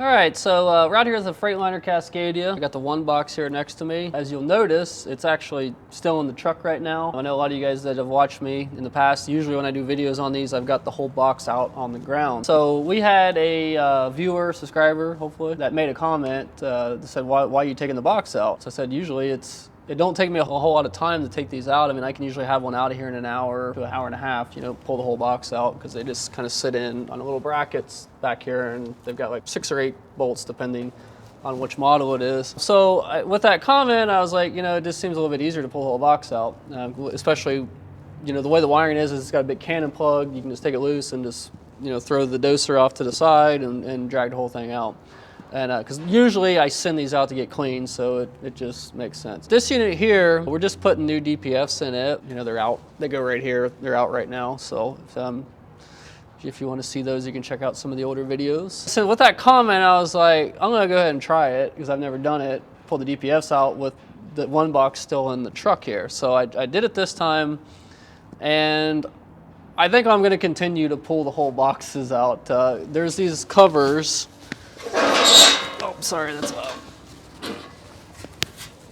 All right, so right here is the Freightliner Cascadia. I got the one box here next to me. As you'll notice, it's actually still in the truck right now. I know a lot of you guys that have watched me in the past, usually when I do videos on these, I've got the whole box out on the ground. So we had a viewer, subscriber, hopefully, that made a comment that said, why are you taking the box out? So I said, usually it don't take me a whole lot of time to take these out. I mean, I can usually have one out of here in an hour to an hour and a half, you know, pull the whole box out because they just kind of sit in on little brackets back here, and they've got like 6 or 8 bolts depending on which model it is. So with that comment, I was like, you know, it just seems a little bit easier to pull the whole box out, especially, you know, the way the wiring is it's got a big cannon plug. You can just take it loose and just, you know, throw the doser off to the side and drag the whole thing out. And because usually I send these out to get clean, so it just makes sense. This unit here, we're just putting new DPFs in it. You know, they're out. They go right here. They're out right now. So if you want to see those, you can check out some of the older videos. So with that comment, I was like, I'm going to go ahead and try it because I've never done it. Pull the DPFs out with the one box still in the truck here. So I did it this time, and I think I'm going to continue to pull the whole boxes out. There's these covers. Oh, sorry, that's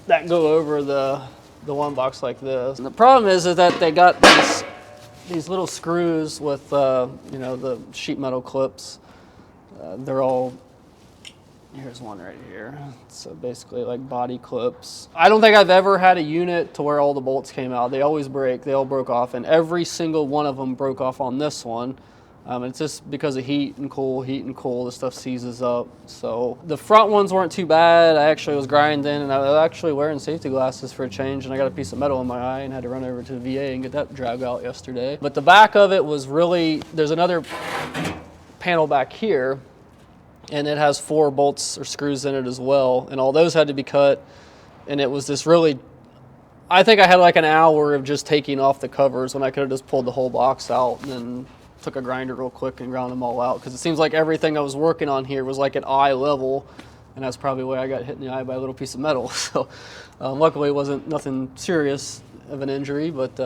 that go over the one box like this. And the problem is that they got these little screws with you know, the sheet metal clips. They're all, here's one right here. So basically like body clips. I don't think I've ever had a unit to where all the bolts came out. They always break. They all broke off, and every single one of them broke off on this one. It's just because of heat and cool, the stuff seizes up. So the front ones weren't too bad. I actually was grinding, and I was actually wearing safety glasses for a change, and I got a piece of metal in my eye and had to run over to the VA and get that drag out yesterday. But the back of it was really, there's another panel back here, and it has 4 bolts or screws in it as well, and all those had to be cut. And it was this really, I think I had like an hour of just taking off the covers when I could have just pulled the whole box out and then took a grinder real quick and ground them all out, because it seems like everything I was working on here was like at eye level, and that's probably why I got hit in the eye by a little piece of metal. So luckily it wasn't nothing serious of an injury, but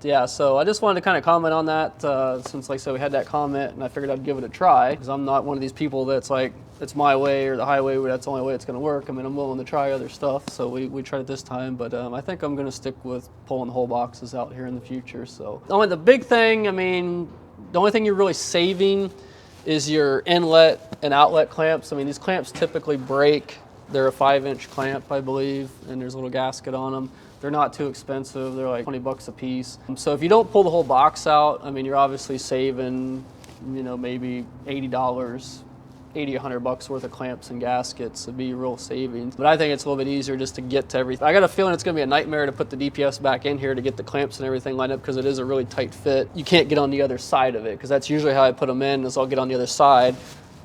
yeah, so I just wanted to kind of comment on that since, like I said, we had that comment, and I figured I'd give it a try, because I'm not one of these people that's like, it's my way or the highway where that's the only way it's going to work. I mean, I'm willing to try other stuff, so we tried it this time, but I think I'm going to stick with pulling the whole boxes out here in the future. So the big thing, I mean, the only thing you're really saving is your inlet and outlet clamps. I mean, these clamps typically break. They're a 5-inch clamp, I believe, and there's a little gasket on them. They're not too expensive. They're like 20 bucks a piece. So if you don't pull the whole box out, I mean, you're obviously saving, you know, maybe $80, 80, 100 bucks worth of clamps and gaskets. It'd be real savings. But I think it's a little bit easier just to get to everything. I got a feeling it's going to be a nightmare to put the DPFs back in here to get the clamps and everything lined up, because it is a really tight fit. You can't get on the other side of it, because that's usually how I put them in, is I'll get on the other side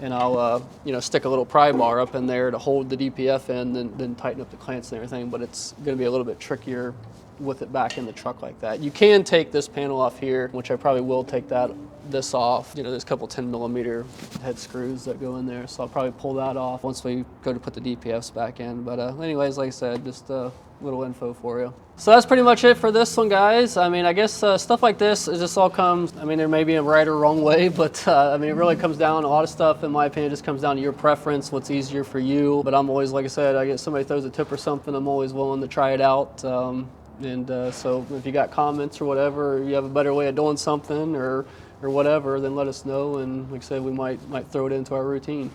and I'll you know, stick a little pry bar up in there to hold the DPF in, then tighten up the clamps and everything. But it's going to be a little bit trickier with it back in the truck like that. You can take this panel off here, which I probably will take this off. You know, there's a couple 10mm head screws that go in there, so I'll probably pull that off once we go to put the DPFs back in. But anyways, like I said, just a little info for you. So that's pretty much it for this one, guys. I mean, I guess stuff like this, it just all comes, I mean, there may be a right or wrong way, but I mean, it really comes down, a lot of stuff, in my opinion, just comes down to your preference, what's easier for you. But I'm always, like I said, I get somebody throws a tip or something, I'm always willing to try it out. So if you got comments or whatever, or you have a better way of doing something or whatever, then let us know, and like I said, we might throw it into our routine.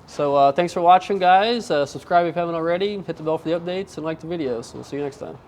So thanks for watching, guys. Subscribe if you haven't already, hit the bell for the updates, and like the video. So we'll see you next time.